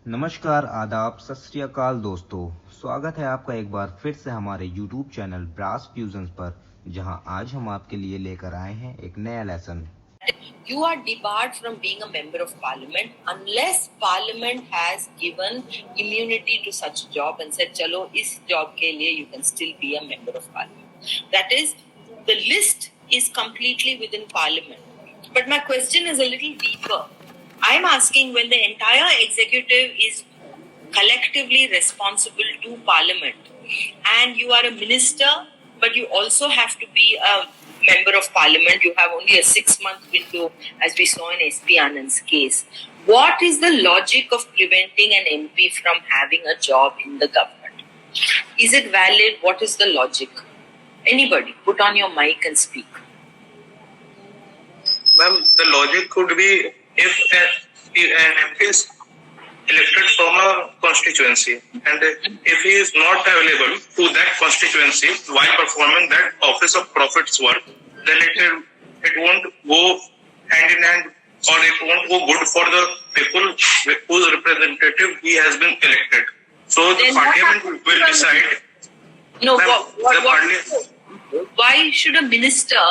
नमस्कार, आदाब, सत श्री अकाल दोस्तों। स्वागत है आपका एक बार फिर से हमारे YouTube चैनल ब्रास फ्यूजन्स पर, जहां आज हम आपके लिए लेकर आए हैं एक नया lesson. You are debarred from being a member of parliament unless parliament has given immunity to such job and said, "Chalo, is job ke liye you can still be a member of parliament." That is, the list is completely within parliament. But my question is a little deeper. I'm asking, when the entire executive is collectively responsible to parliament, and you are a minister, but you also have to be a member of parliament, you have only a 6-month window, as we saw in SP Anand's case. What is the logic of preventing an MP from having a job in the government? Is it valid? What is the logic? Anybody, put on your mic and speak. Ma'am, the logic could be if an MP is elected from a constituency and if he is not available to that constituency while performing that office of profits work, then it won't go hand in hand, or it won't go good for the people whose representative he has been elected. So the parliament will decide. No, why should a minister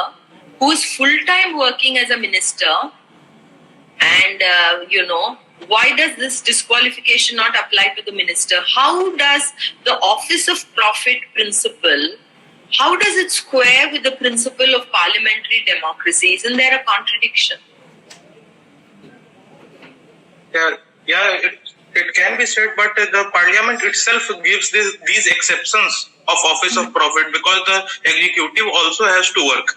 who is full-time working as a minister, and why does this disqualification not apply to the minister? How does the office of profit principle, how does it square with the principle of parliamentary democracy? Isn't there a contradiction? Yeah, it can be said, but the parliament itself gives these exceptions of office of profit because the executive also has to work.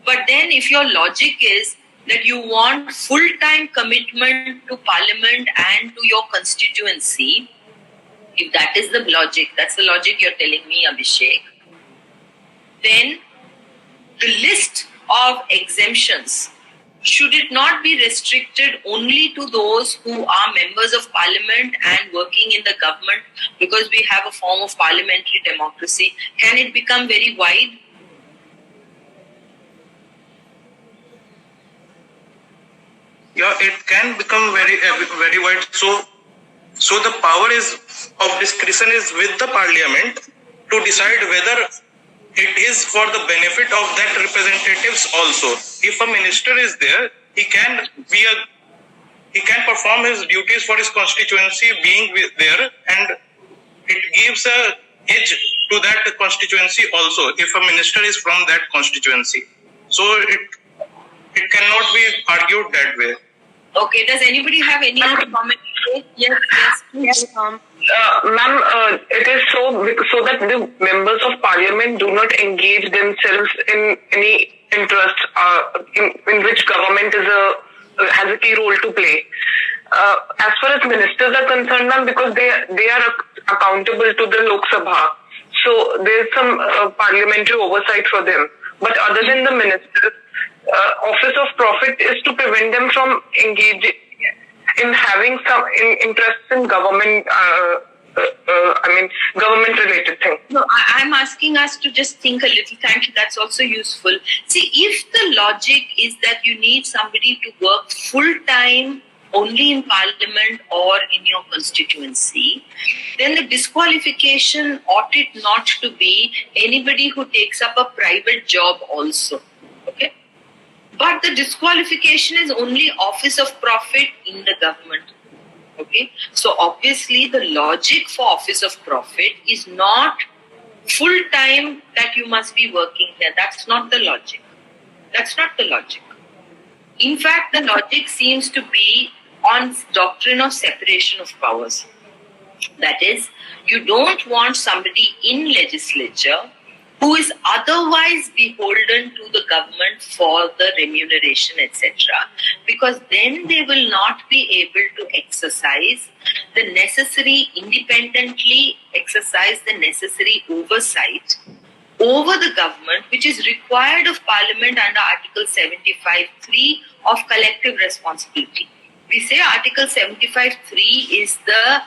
But then if your logic is that you want full-time commitment to parliament and to your constituency, if that is the logic, that's the logic you're telling me, Abhishek, then the list of exemptions, should it not be restricted only to those who are members of parliament and working in the government, because we have a form of parliamentary democracy? Can it become very wide? Yeah, it can become very wide. So the power of discretion is with the parliament to decide whether it is for the benefit of that representatives also. If a minister is there, he can perform his duties for his constituency being there, and it gives a edge to that constituency also if a minister is from that constituency. So it cannot be argued that way. Okay, does anybody have any other comment? Yes, please. Ma'am, it is so that the members of parliament do not engage themselves in any interest in which government has a key role to play. As far as ministers are concerned, ma'am, because they are accountable to the Lok Sabha, so there is some parliamentary oversight for them. But other than the ministers, office of profit is to prevent them from engaging in having some interest in government. Government related thing. No, I'm asking us to just think a little. Thank you. That's also useful. See, if the logic is that you need somebody to work full time only in parliament or in your constituency, then the disqualification ought it not to be anybody who takes up a private job also. Okay? But the disqualification is only office of profit in the government. Okay? So obviously the logic for office of profit is not full time that you must be working there. That's not the logic. That's not the logic. In fact, the logic seems to be on doctrine of separation of powers. That is, you don't want somebody in legislature who is otherwise beholden to the government for the remuneration, etc., because then they will not be able to exercise the necessary, independently exercise the necessary oversight over the government, which is required of Parliament under Article 75(3) of collective responsibility. We say Article 75(3) is the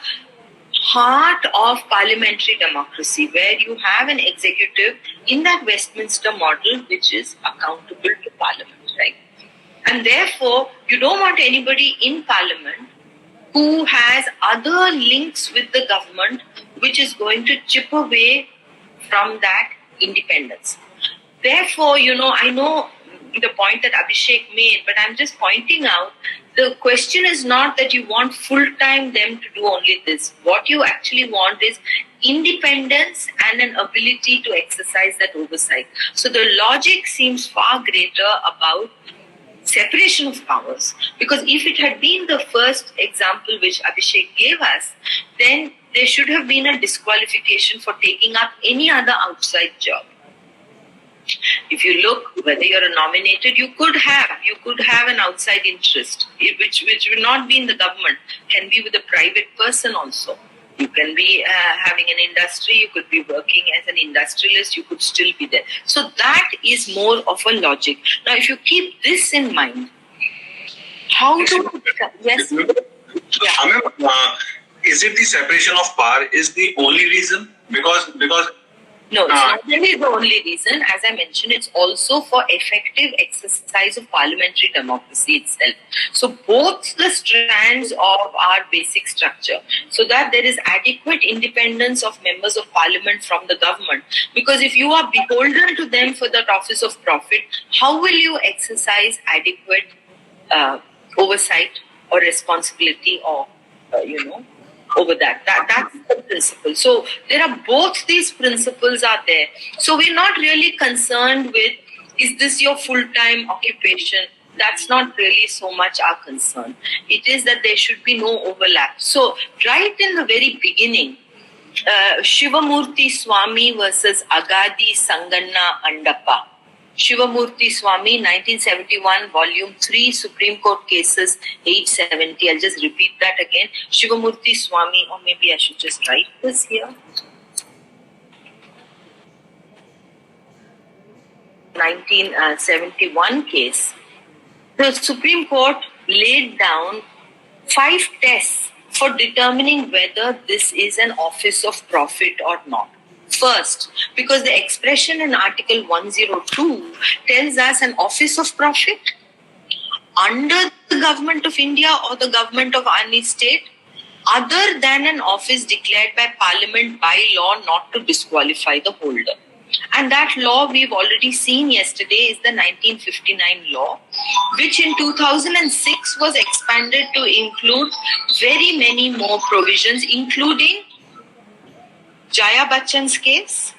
heart of parliamentary democracy, where you have an executive in that Westminster model which is accountable to Parliament, right? And therefore, you don't want anybody in Parliament who has other links with the government, which is going to chip away from that independence. Therefore, I know the point that Abhishek made, but I'm just pointing out the question is not that you want full-time them to do only this. What you actually want is independence and an ability to exercise that oversight. So the logic seems far greater about separation of powers, because if it had been the first example which Abhishek gave us, then there should have been a disqualification for taking up any other outside job. If you look, whether you're nominated, you could have an outside interest, which will not be in the government, can be with a private person also. You can be having an industry, you could be working as an industrialist, you could still be there. So that is more of a logic. Now, if you keep this in mind, how do... Yes? Yeah. Is it the separation of power is the only reason? Because no, it's not only the only reason. As I mentioned, it's also for effective exercise of parliamentary democracy itself. So both the strands of our basic structure, so that there is adequate independence of members of parliament from the government. Because if you are beholden to them for that office of profit, how will you exercise adequate oversight or responsibility or, over that. That's the principle. So there are both these principles are there. So we're not really concerned with, is this your full-time occupation? That's not really so much our concern. It is that there should be no overlap. So right in the very beginning, Shivamurthy Swami versus Agadi Sanganna Andappa. Shivamurthy Swami, 1971, Volume 3, Supreme Court Cases, 870. I'll just repeat that again. Shivamurthy Swami, or maybe I should just write this here. 1971 case. The Supreme Court laid down 5 tests for determining whether this is an office of profit or not. First, because the expression in Article 102 tells us an office of profit under the government of India or the government of any state, other than an office declared by Parliament by law not to disqualify the holder. And that law we've already seen yesterday is the 1959 law, which in 2006 was expanded to include very many more provisions, including Jaya Bachchan's case,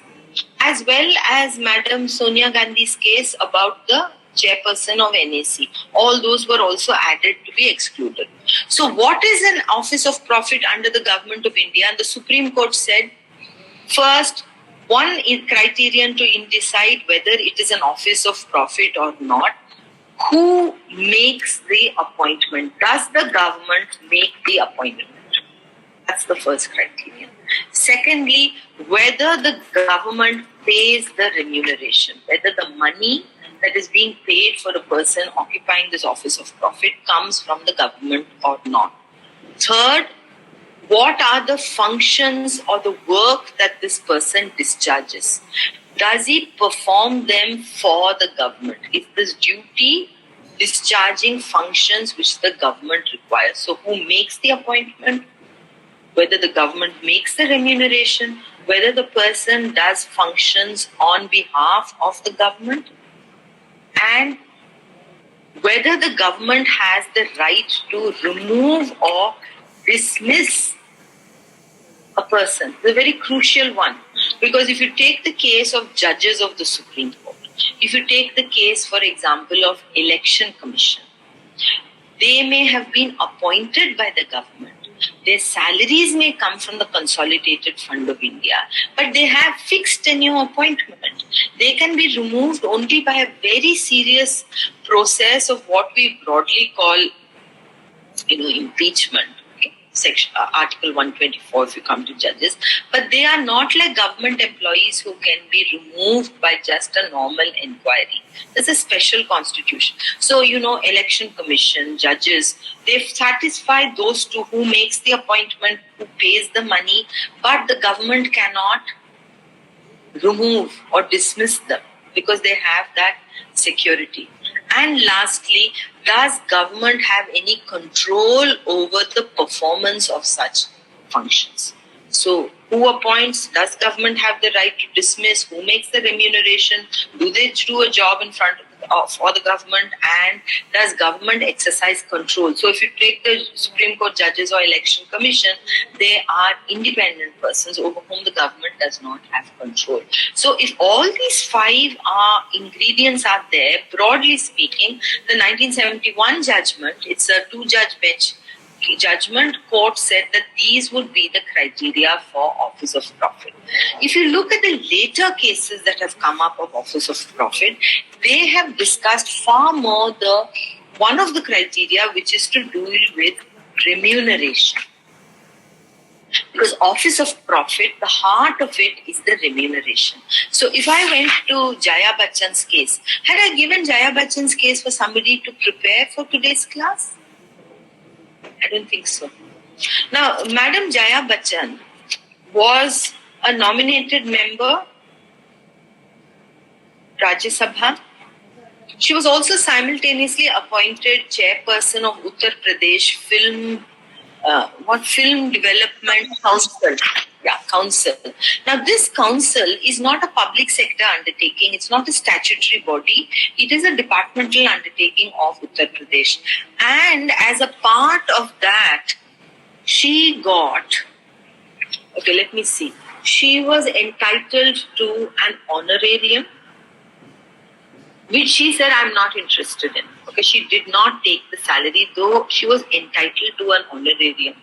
as well as Madam Sonia Gandhi's case about the chairperson of NAC. All those were also added to be excluded. So what is an office of profit under the government of India? And the Supreme Court said, first, one criterion to decide whether it is an office of profit or not, who makes the appointment? Does the government make the appointment? That's the first criterion. Secondly, whether the government pays the remuneration, whether the money that is being paid for a person occupying this office of profit comes from the government or not. Third, what are the functions or the work that this person discharges? Does he perform them for the government? Is this duty discharging functions which the government requires? So who makes the appointment? Whether the government makes the remuneration, whether the person does functions on behalf of the government, and whether the government has the right to remove or dismiss a person. It's a very crucial one, because if you take the case of judges of the Supreme Court, if you take the case, for example, of Election Commission, they may have been appointed by the government. Their salaries may come from the Consolidated Fund of India, but they have fixed tenure appointment. They can be removed only by a very serious process of what we broadly call, impeachment. Section, Article 124 if you come to judges, but they are not like government employees who can be removed by just a normal inquiry. There's a special constitution. So, Election Commission, judges, they've satisfied those two who makes the appointment, who pays the money, but the government cannot remove or dismiss them because they have that security. And lastly, does government have any control over the performance of such functions? So, who appoints? Does government have the right to dismiss? Who makes the remuneration? Do they do a job in front for the government? And does government exercise control? So, if you take the Supreme Court judges or election commission, they are independent persons over whom the government does not have control. So, if all these 5 ingredients are there, broadly speaking, the 1971 judgment, it's a 2-judge bench judgment, court said that these would be the criteria for office of profit. If you look at the later cases that have come up of office of profit, they have discussed far more one of the criteria, which is to do with remuneration. Because office of profit, the heart of it is the remuneration. So if I went to Jaya Bachchan's case, had I given Jaya Bachchan's case for somebody to prepare for today's class? I don't think so. Now, Madam Jaya Bachchan was a nominated member, Rajya Sabha. She was also simultaneously appointed chairperson of Uttar Pradesh Film Development Council. Council. Now, this council is not a public sector undertaking. It's not a statutory body. It is a departmental undertaking of Uttar Pradesh. And as a part of that, she got, she was entitled to an honorarium, which she said, I'm not interested in. Okay, she did not take the salary, though she was entitled to an honorarium.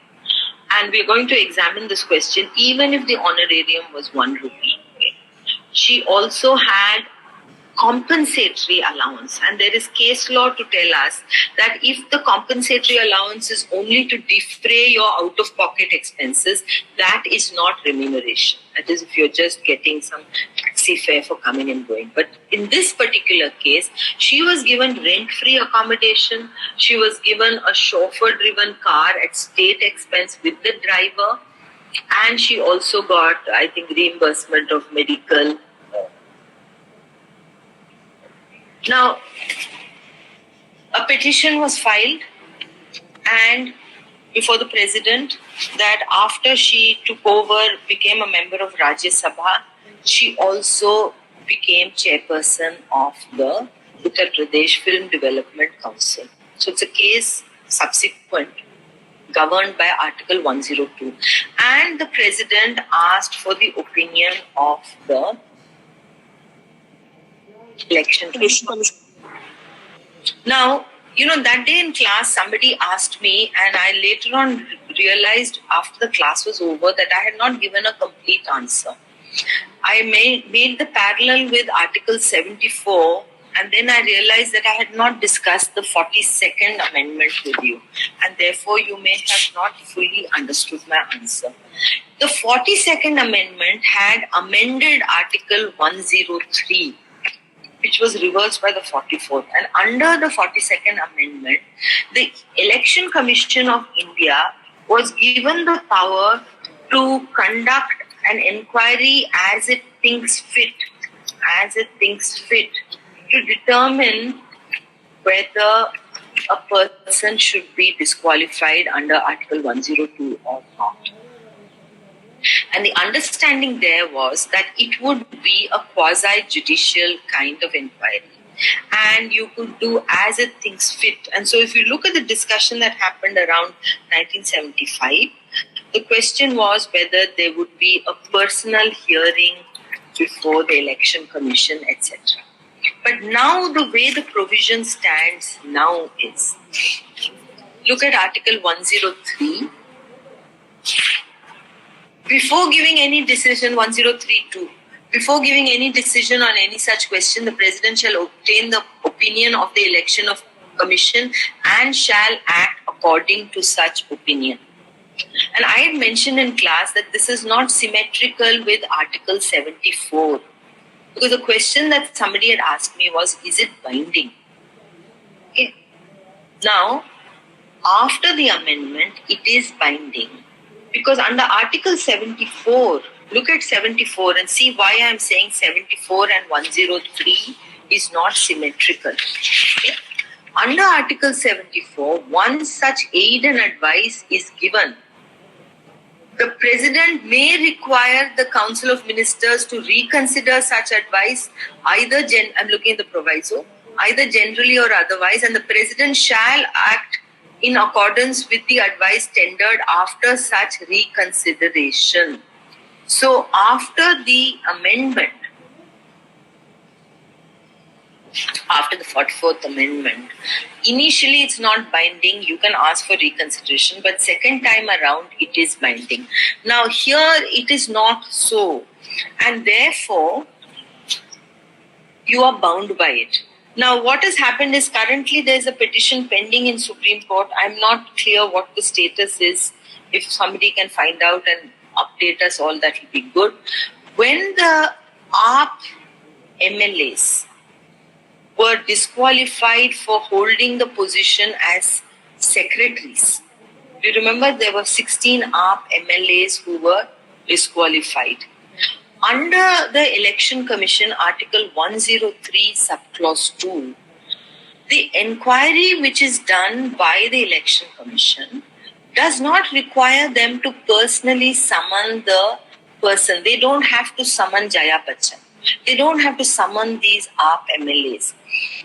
And we're going to examine this question, even if the honorarium was 1 rupee. Okay. She also had compensatory allowance, and there is case law to tell us that if the compensatory allowance is only to defray your out-of-pocket expenses, that is not remuneration. That is, if you're just getting some taxi fare for coming and going. But in this particular case, she was given rent-free accommodation. She was given a chauffeur-driven car at state expense with the driver, and she also got, I think, reimbursement of medical. Now, a petition was filed and before the president that after she took over, became a member of Rajya Sabha, she also became chairperson of the Uttar Pradesh Film Development Council. So it's a case subsequent, governed by Article 102. And the president asked for the opinion of the Election Commission. Now, that day in class, somebody asked me, and I later on realized after the class was over that I had not given a complete answer. I made the parallel with Article 74, and then I realized that I had not discussed the 42nd Amendment with you, and therefore you may have not fully understood my answer. The 42nd Amendment had amended Article 103, which was reversed by the 44th. And under the 42nd Amendment, the Election Commission of India was given the power to conduct an inquiry as it thinks fit to determine whether a person should be disqualified under Article 102 or not. And the understanding there was that it would be a quasi-judicial kind of inquiry. And you could do as it thinks fit. And so if you look at the discussion that happened around 1975, the question was whether there would be a personal hearing before the Election Commission, etc. But now the way the provision stands now is, look at Article 103. Before giving any decision, 1032, before giving any decision on any such question, the President shall obtain the opinion of the Election of Commission and shall act according to such opinion. And I had mentioned in class that this is not symmetrical with Article 74. Because the question that somebody had asked me was, is it binding? Okay. Now, after the amendment, it is binding. Because under Article 74, look at 74 and see why I am saying 74 and 103 is not symmetrical. Okay? Under Article 74, once such aid and advice is given, the President may require the Council of Ministers to reconsider such advice, I'm looking at the proviso, either generally or otherwise, and the President shall act in accordance with the advice tendered after such reconsideration. So, after the amendment, after the 44th Amendment, initially it's not binding, you can ask for reconsideration, but second time around it is binding. Now here it is not so, and therefore you are bound by it. Now what has happened is currently there is a petition pending in Supreme Court. I'm not clear what the status is. If somebody can find out and update us all, that will be good. When the AAP MLAs were disqualified for holding the position as secretaries. Do you remember there were 16 AAP MLAs who were disqualified? Under the Election Commission, Article 103, Subclause 2, the inquiry which is done by the Election Commission does not require them to personally summon the person. They don't have to summon Jaya Bachchan. They don't have to summon these AAP MLAs.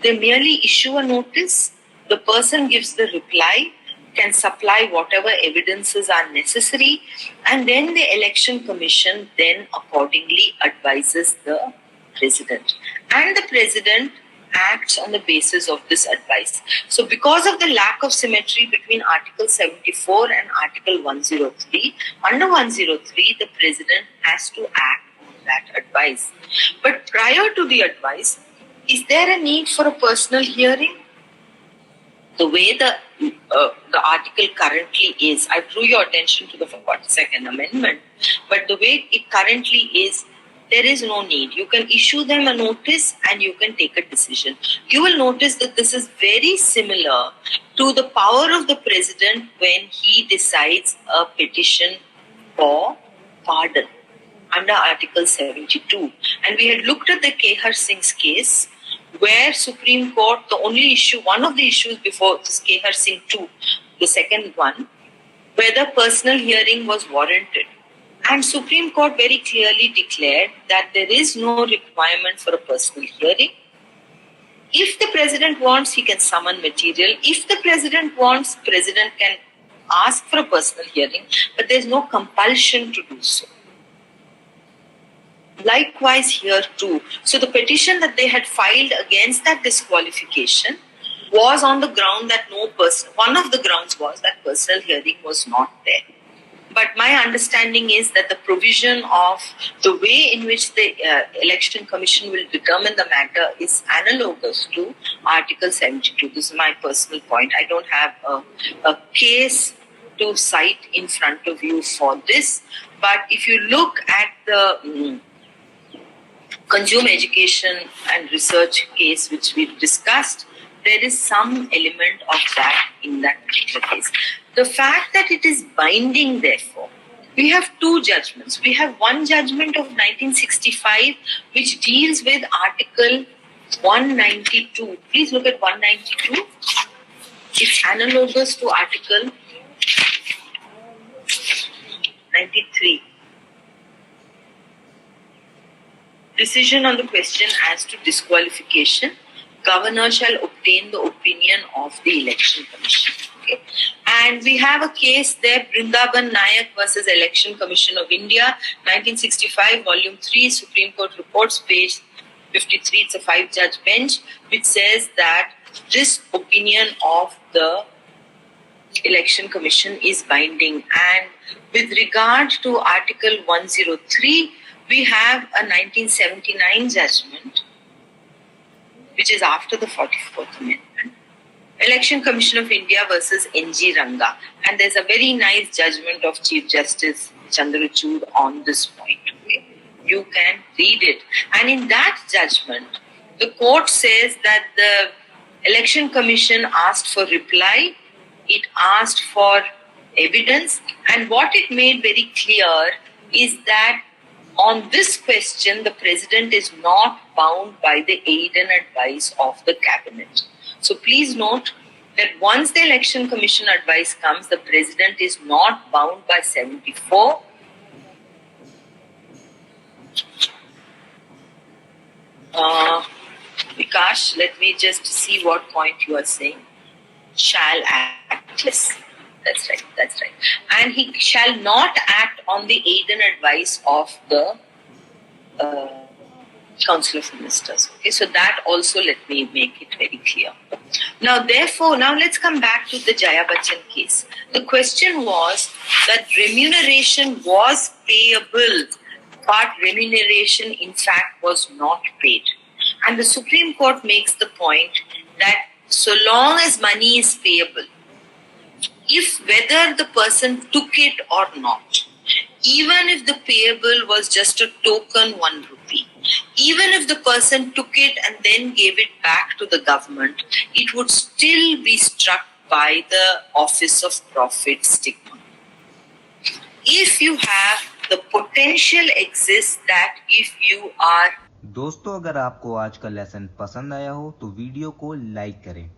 They merely issue a notice, the person gives the reply, can supply whatever evidences are necessary, and then the Election Commission then accordingly advises the President. And the President acts on the basis of this advice. So because of the lack of symmetry between Article 74 and Article 103, under 103, the President has to act on that advice. But prior to the advice, is there a need for a personal hearing? The way the article currently is, I drew your attention to the 42nd Amendment, but the way it currently is, there is no need. You can issue them a notice and you can take a decision. You will notice that this is very similar to the power of the President when he decides a petition for pardon under Article 72. And we had looked at the Kehar Singh's case, where Supreme Court, the only issue, one of the issues before this Kehar Singh 2, the second one, whether personal hearing was warranted. And Supreme Court very clearly declared that there is no requirement for a personal hearing. If the President wants, he can summon material. If the President wants, President can ask for a personal hearing, but there is no compulsion to do so. Likewise here too. So the petition that they had filed against that disqualification was on the ground that one of the grounds was that personal hearing was not there. But my understanding is that the provision of the way in which the Election Commission will determine the matter is analogous to Article 72. This is my personal point. I don't have a case to cite in front of you for this. But if you look at the Consumer Education and Research case which we've discussed, there is some element of that in that particular case. The fact that it is binding, therefore, we have two judgments. We have one judgment of 1965 which deals with Article 192. Please look at 192. It's analogous to Article 93. Decision on the question as to disqualification, Governor shall obtain the opinion of the Election Commission. Okay. And we have a case there, Brindaban Nayak versus Election Commission of India, 1965, Volume 3, Supreme Court Reports, page 53. It's a 5-judge bench, which says that this opinion of the Election Commission is binding. And with regard to Article 103, we have a 1979 judgment, which is after the 44th Amendment, Election Commission of India versus N.G. Ranga. And there's a very nice judgment of Chief Justice Chandrachud on this point. Okay? You can read it. And in that judgment, the court says that the Election Commission asked for reply, it asked for evidence, and what it made very clear is that on this question, the President is not bound by the aid and advice of the Cabinet. So please note that once the Election Commission advice comes, the President is not bound by 74. Vikash, let me just see what point you are saying. Shall act. Yes, that's right. That's right. And he shall not act on the aid and advice of the Council of Ministers. Okay, so that also let me make it very clear. Now, therefore, now let's come back to the Jaya Bachchan case. The question was that remuneration was payable, but remuneration in fact was not paid. And the Supreme Court makes the point that so long as money is payable, if whether the person took it or not, even if the payable was just a token 1 rupee, even if the person took it and then gave it back to the government, it would still be struck by the Office of Profit stigma. If you have the potential exists that if you are. दोस्तों, अगर आपको आज का lesson पसंद आया हो तो video को लाइक करें।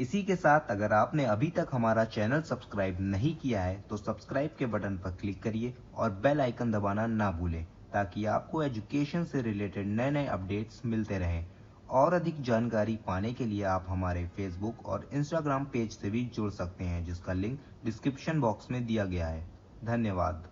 इसी के साथ अगर आपने अभी तक हमारा चैनल सब्सक्राइब नहीं किया है तो सब्सक्राइब के बटन पर क्लिक करिए और बेल आइकन दबाना ना भूलें, ताकि आपको एजुकेशन से रिलेटेड नए नए अपडेट्स मिलते रहें। और अधिक जानकारी पाने के लिए आप हमारे फेसबुक और इंस्टाग्राम पेज से भी जुड़ सकते हैं, जिसका लिंक डिस्क्रिप्शन बॉक्स में दिया गया है। धन्यवाद।